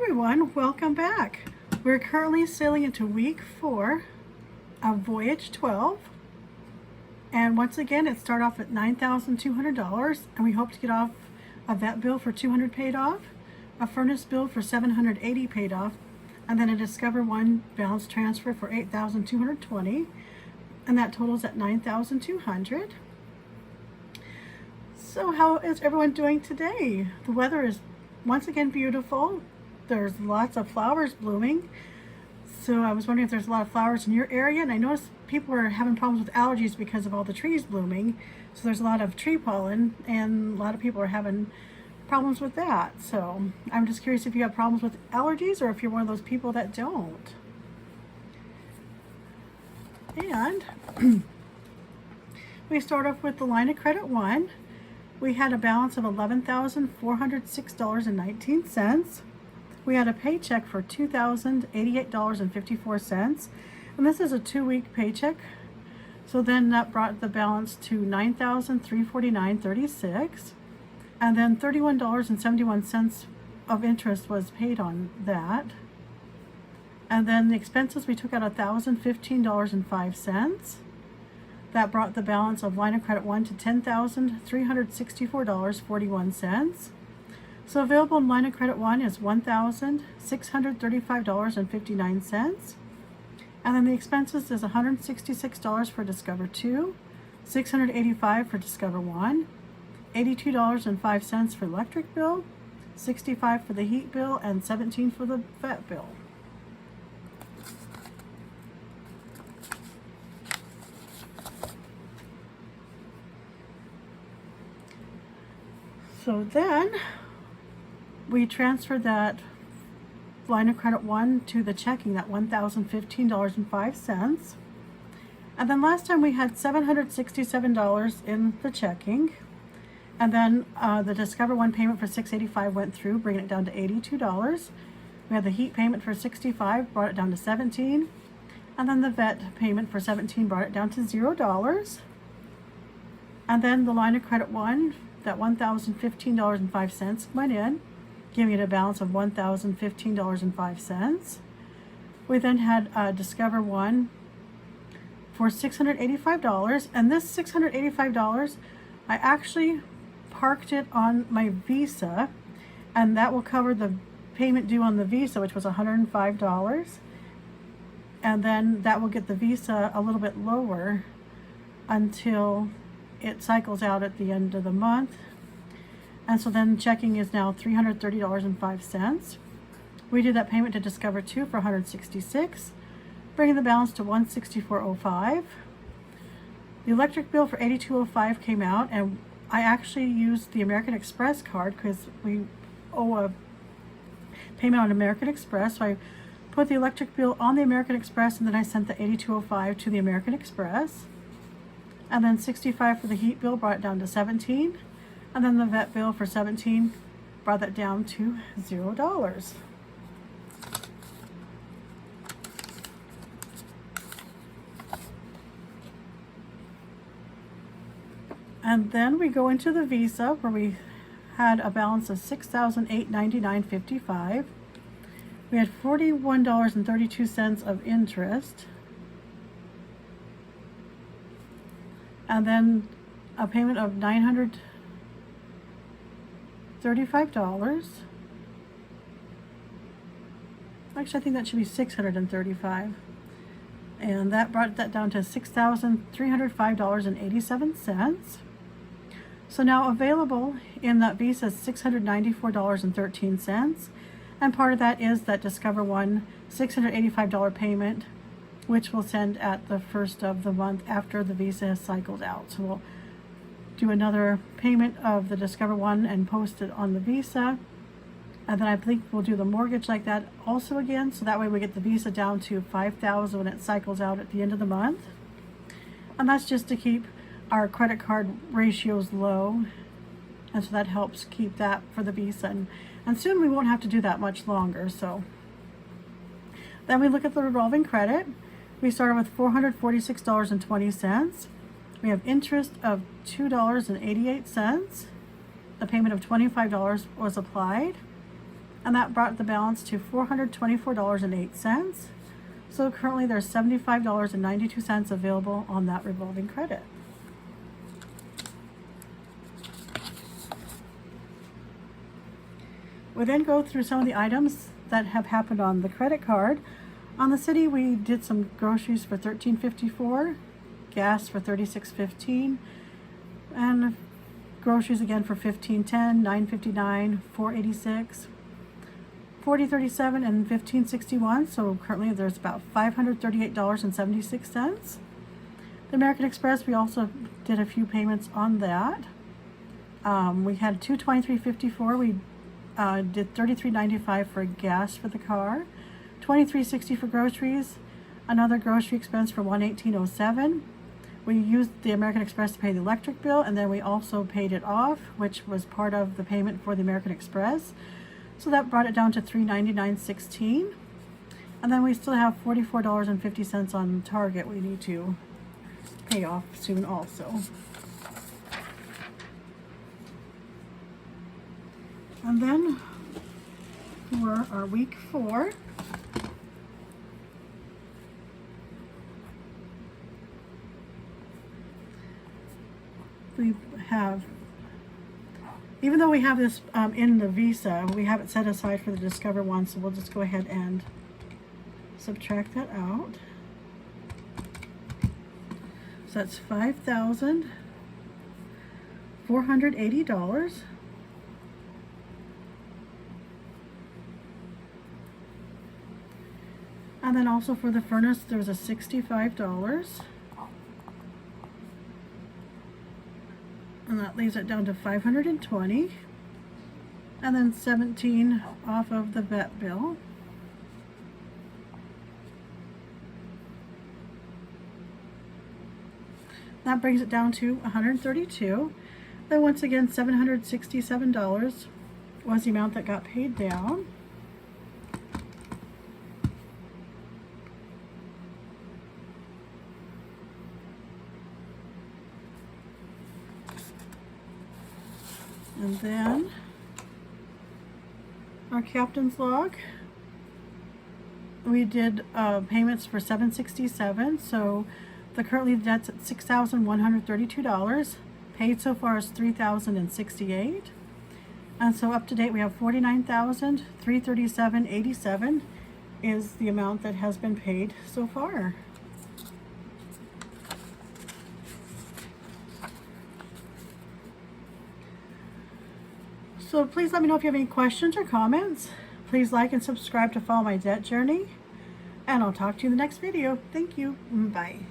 everyone, welcome back. We're currently sailing into week 4 of Voyage 12. And once again, it started off at $9,200, and we hope to get off a vet bill for $200 paid off, a furnace bill for $780 paid off, and then a Discover One balance transfer for $8,220, and that totals at $9,200. So how is everyone doing today? The weather is once again beautiful. There's lots of flowers blooming. So I was wondering if there's a lot of flowers in your area, and I noticed people are having problems with allergies because of all the trees blooming. So there's a lot of tree pollen, and a lot of people are having problems with that. So I'm just curious if you have problems with allergies or if you're one of those people that don't. And we start off with the line of credit 1. We had a balance of $11,406.19. We had a paycheck for $2,088.54, and this is a 2-week paycheck. So then that brought the balance to $9,349.36, and then $31.71 of interest was paid on that. And then the expenses, we took out $1,015.05. That brought the balance of line of credit 1 to $10,364.41. So available in line of credit 1 is $1,635.59. And then the expenses is $166 for Discover 2, $685 for Discover 1, $82.05 for electric bill, $65 for the heat bill, and $17 for the vet bill. So then we transferred that line of credit 1 to the checking, that $1,015.05. And then last time we had $767 in the checking. And then the Discover One payment for $685 went through, bringing it down to $82. We had the heat payment for $65, brought it down to $17. And then the vet payment for $17 brought it down to $0. And then the line of credit 1, that $1,015.05 went in, giving it a balance of $1,015.05. We then had Discover One for $685, and this $685, I actually parked it on my Visa, and that will cover the payment due on the Visa, which was $105, and then that will get the Visa a little bit lower until it cycles out at the end of the month. And so then checking is now $330.05. We did that payment to Discover 2 for $166, bringing the balance to $164.05. The electric bill for $82.05 came out, and I actually used the American Express card because we owe a payment on American Express. So I put the electric bill on the American Express, and then I sent the $82.05 to the American Express. And then $65 for the heat bill brought it down to $17. And then the vet bill for $17 brought that down to $0. And then we go into the Visa, where we had a balance of $6,899.55. We had $41.32 of interest. And then a payment of $935. Actually, I think that should be $635. And that brought that down to $6,305.87. So now available in that Visa is $694.13. And part of that is that Discover One $685 payment, which we'll send at the first of the month after the Visa has cycled out. So we'll do another payment of the Discover One and post it on the Visa. And then I think we'll do the mortgage like that also again. So that way we get the Visa down to $5,000 when it cycles out at the end of the month. And that's just to keep our credit card ratios low. And so that helps keep that for the Visa. And soon we won't have to do that much longer. So then we look at the revolving credit. We started with $446.20. We have interest of $2.88. The payment of $25 was applied. and that brought the balance to $424.08. So currently there's $75.92 available on that revolving credit. We then go through some of the items that have happened on the credit card. On the city, we did some groceries for $13.54, gas for $36.15, and groceries again for $15.10, $9.59, $4.86, $40.37, and $15.61. So currently there's about $538.76. The American Express, we also did a few payments on that. We had $223.54. We did $33.95 for gas for the car, $23.60 for groceries, another grocery expense for $118.07. We used the American Express to pay the electric bill, and then we also paid it off, which was part of the payment for the American Express. So that brought it down to $399.16. And then we still have $44.50 on Target we need to pay off soon also. And then for our week 4, we have, even though we have this in the Visa, we have it set aside for the Discover one, so we'll just go ahead and subtract that out. So that's $5,480. And then also for the furnace, there was a $65. And that leaves it down to $520. And then $17 off of the vet bill. That brings it down to $132. Then once again, $767 was the amount that got paid down. And then our captain's log, we did payments for $767, so the currently debt's at $6,132. Paid so far is $3,068, and so up to date we have $49,337.87 is the amount that has been paid so far. So please let me know if you have any questions or comments. Please like and subscribe to follow my debt journey. And I'll talk to you in the next video. Thank you. Bye.